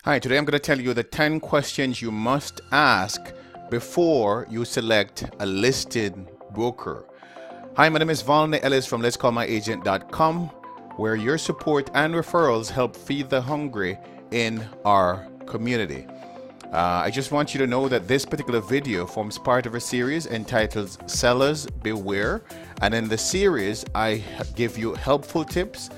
Hi, today I'm going to tell you the 10 questions you must ask before you select a listed broker. Hi, my name is Valne Ellis from letscallmyagent.com, where your support and referrals help feed the hungry in our community. I just want you to know that this particular video forms part of a series entitled Sellers Beware, and in the series I give you helpful tips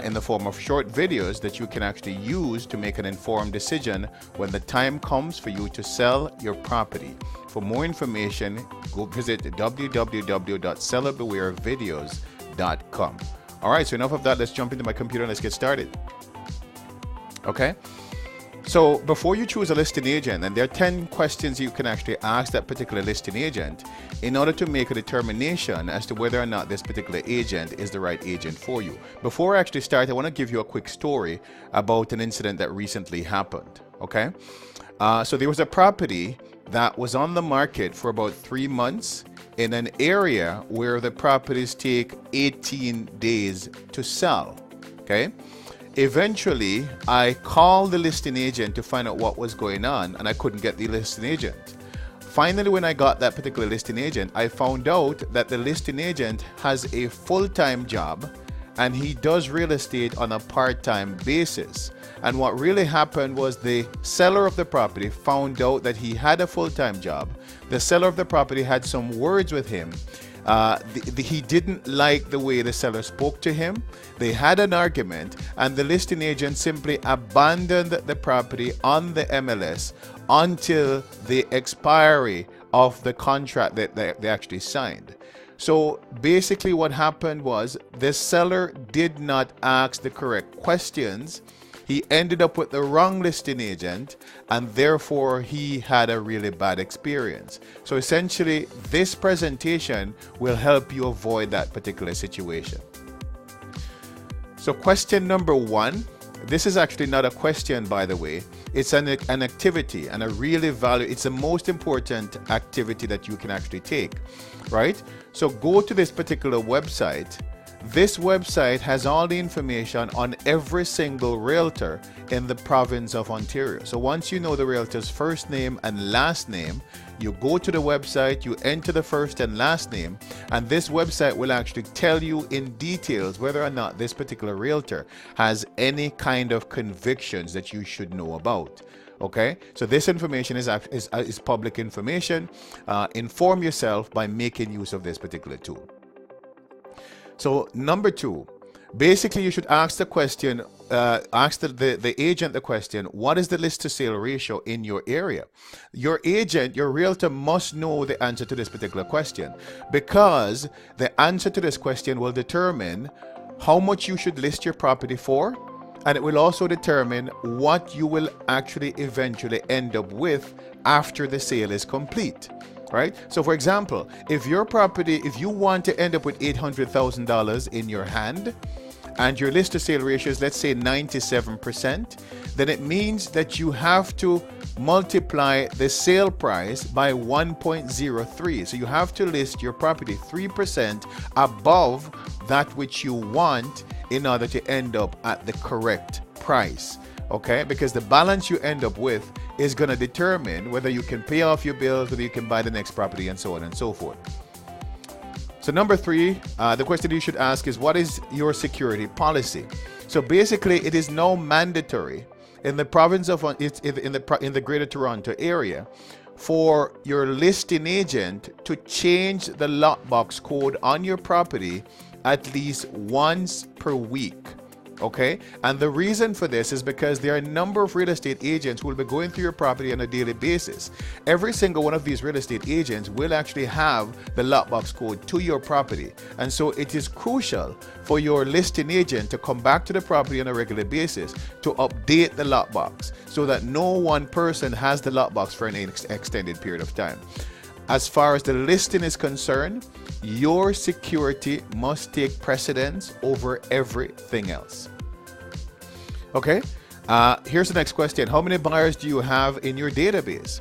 in the form of short videos that you can actually use to make an informed decision when the time comes for you to sell your property. For more information, go visit www.sellerbewarevideos.com. All right, so enough of that. Let's jump into my computer and let's get started. Okay. So before you choose a listing agent, and there are 10 questions you can actually ask that particular listing agent in order to make a determination as to whether or not this particular agent is the right agent for you. Before I actually start, I want to give you a quick story about an incident that recently happened. Okay. So there was a property that was on the market for about 3 months in an area where the properties take 18 days to sell. Okay. Eventually, I called the listing agent to find out what was going on, and I couldn't get the listing agent. Finally, when I got that particular listing agent, I found out that the listing agent has a full-time job and he does real estate on a part-time basis. And what really happened was the seller of the property found out that he had a full-time job. The seller of the property had some words with him. He didn't like the way the seller spoke to him. They had an argument, and the listing agent simply abandoned the property on the MLS until the expiry of the contract that they actually signed. So basically what happened was the seller did not ask the correct questions. He ended up with the wrong listing agent, and therefore he had a really bad experience. So essentially, this presentation will help you avoid that particular situation. So question number 1, this is actually not a question, by the way. It's an activity, and it's the most important activity that you can actually take, right? So go to this particular website. This website has all the information on every single realtor in the province of Ontario. So once you know the realtor's first name and last name, you go to the website, you enter the first and last name, and this website will actually tell you in details whether or not this particular realtor has any kind of convictions that you should know about. Okay, so this information is public information. Inform yourself by making use of this particular tool. So number 2, basically you should ask the question, ask the agent the question, what is the list to sale ratio in your area? Your agent, your realtor must know the answer to this particular question, because the answer to this question will determine how much you should list your property for, and it will also determine what you will actually eventually end up with after the sale is complete. Right? So for example, if you want to end up with $800,000 in your hand and your list to sale ratio is, let's say, 97%, then it means that you have to multiply the sale price by 1.03. So you have to list your property 3% above that which you want in order to end up at the correct price. Okay, because the balance you end up with is going to determine whether you can pay off your bills, whether you can buy the next property, and so on and so forth. So number 3, the question you should ask is, what is your security policy? So basically, it is now mandatory in the province of in the Greater Toronto area for your listing agent to change the lockbox code on your property at least once per week. Okay, and the reason for this is because there are a number of real estate agents who will be going through your property on a daily basis. Every single one of these real estate agents will actually have the lockbox code to your property, and so it is crucial for your listing agent to come back to the property on a regular basis to update the lockbox so that no one person has the lockbox for an extended period of time. As far as the listing is concerned, your security must take precedence over everything else. Okay, here's the next question. How many buyers do you have in your database?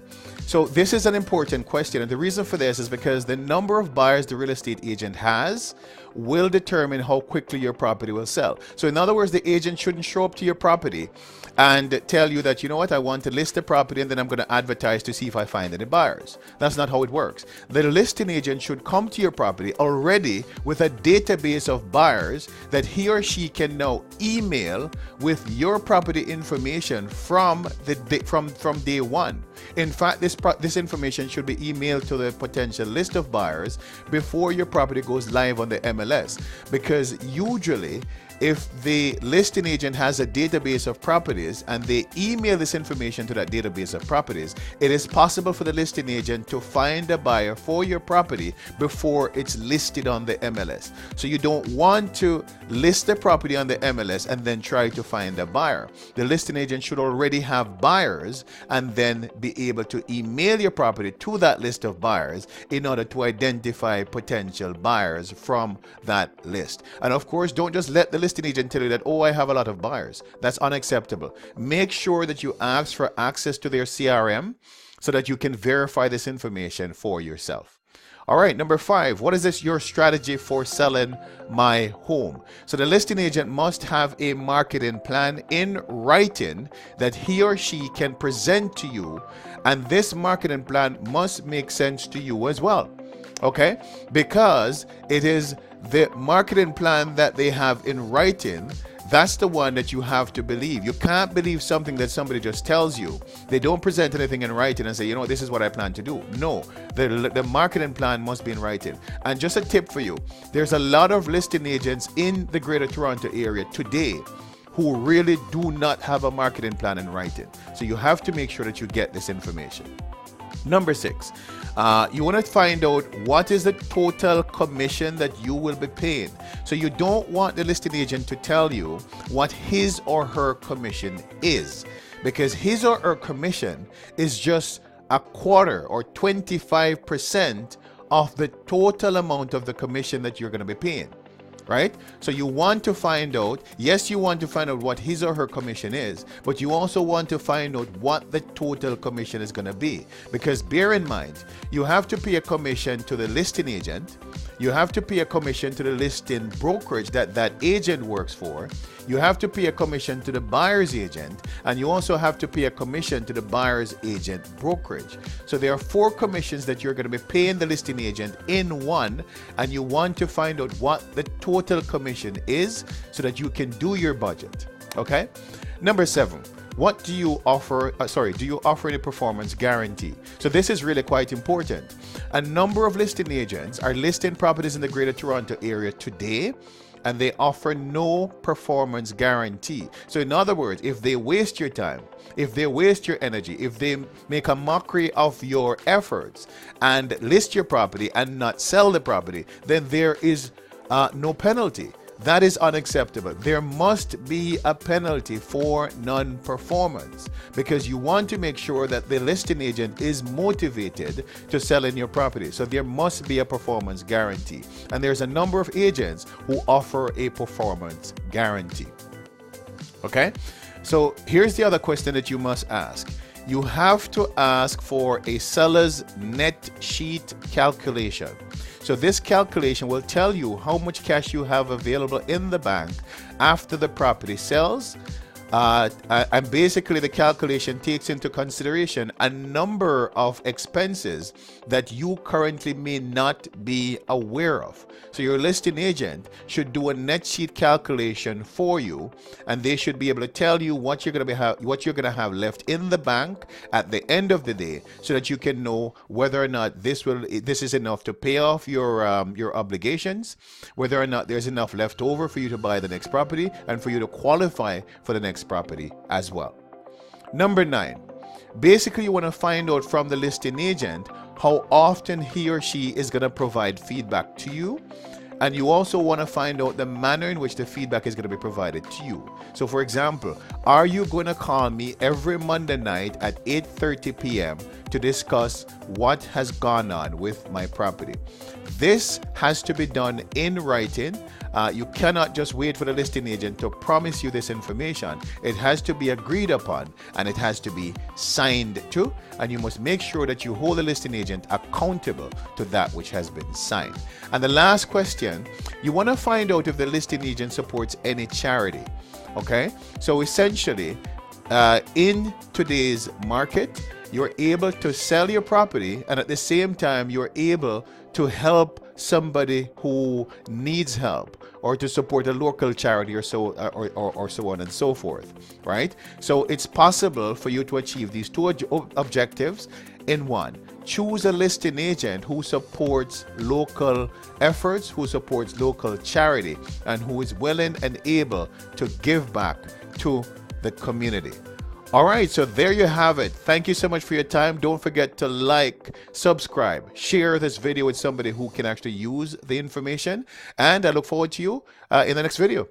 So this is an important question, and the reason for this is because the number of buyers the real estate agent has will determine how quickly your property will sell. So in other words, the agent shouldn't show up to your property and tell you that, you know what, I want to list the property and then I'm going to advertise to see if I find any buyers. That's not how it works. The listing agent should come to your property already with a database of buyers that he or she can now email with your property information from day one. In fact, this information should be emailed to the potential list of buyers before your property goes live on the MLS, because usually if the listing agent has a database of properties and they email this information to that database of properties, it is possible for the listing agent to find a buyer for your property before it's listed on the MLS. So you don't want to list the property on the MLS and then try to find a buyer. The listing agent should already have buyers and then be able to email your property to that list of buyers in order to identify potential buyers from that list. And of course, don't just let the listing agent tell you that, oh, I have a lot of buyers. That's unacceptable. Make sure that you ask for access to their CRM so that you can verify this information for yourself. All right, number 5, what is your strategy for selling my home? So the listing agent must have a marketing plan in writing that he or she can present to you, and this marketing plan must make sense to you as well. Okay, because it is the marketing plan that they have in writing, that's the one that you have to believe. You can't believe something that somebody just tells you. They don't present anything in writing and say, you know, this is what I plan to do. No, the marketing plan must be in writing. And just a tip for you, there's a lot of listing agents in the Greater Toronto area today who really do not have a marketing plan in writing. So you have to make sure that you get this information. Number 6, you want to find out what is the total commission that you will be paying. So you don't want the listing agent to tell you what his or her commission is, because his or her commission is just a quarter or 25% of the total amount of the commission that you're going to be paying. Right? So you want to find out, yes, you want to find out what his or her commission is, but you also want to find out what the total commission is going to be. Because bear in mind, you have to pay a commission to the listing agent, you have to pay a commission to the listing brokerage that agent works for, you have to pay a commission to the buyer's agent, and you also have to pay a commission to the buyer's agent brokerage. So there are 4 commissions that you're going to be paying the listing agent in one, and you want to find out what the total commission is so that you can do your budget. Okay? Number 7. What do you offer? Do you offer any performance guarantee? So this is really quite important. A number of listing agents are listing properties in the Greater Toronto area today, and they offer no performance guarantee. So in other words, if they waste your time, if they waste your energy, if they make a mockery of your efforts and list your property and not sell the property, then there is no penalty. That is unacceptable. There must be a penalty for non-performance, because you want to make sure that the listing agent is motivated to sell in your property. So there must be a performance guarantee. And there's a number of agents who offer a performance guarantee. Okay? So here's the other question that you must ask. You have to ask for a seller's net sheet calculation. So this calculation will tell you how much cash you have available in the bank after the property sells. And basically the calculation takes into consideration a number of expenses that you currently may not be aware of. So your listing agent should do a net sheet calculation for you, and they should be able to tell you what you're going to have left in the bank at the end of the day, so that you can know whether or not this is enough to pay off your obligations, whether or not there's enough left over for you to buy the next property and for you to qualify for the next property as well. Number 9, basically you want to find out from the listing agent how often he or she is going to provide feedback to you, and you also want to find out the manner in which the feedback is going to be provided to you. So for example, are you going to call me every Monday night at 8:30 p.m. to discuss what has gone on with my property. This has to be done in writing. You cannot just wait for the listing agent to promise you this information. It has to be agreed upon and it has to be signed to, and you must make sure that you hold the listing agent accountable to that which has been signed. And the last question, you want to find out if the listing agent supports any charity. Okay, so essentially in today's market, you're able to sell your property and at the same time you're able to help somebody who needs help, or to support a local charity, or so on and so forth, right? So it's possible for you to achieve these two objectives in one. Choose a listing agent who supports local efforts, who supports local charity, and who is willing and able to give back to the community. All right, so there you have it. Thank you so much for your time. Don't forget to like, subscribe, share this video with somebody who can actually use the information. And I look forward to you in the next video.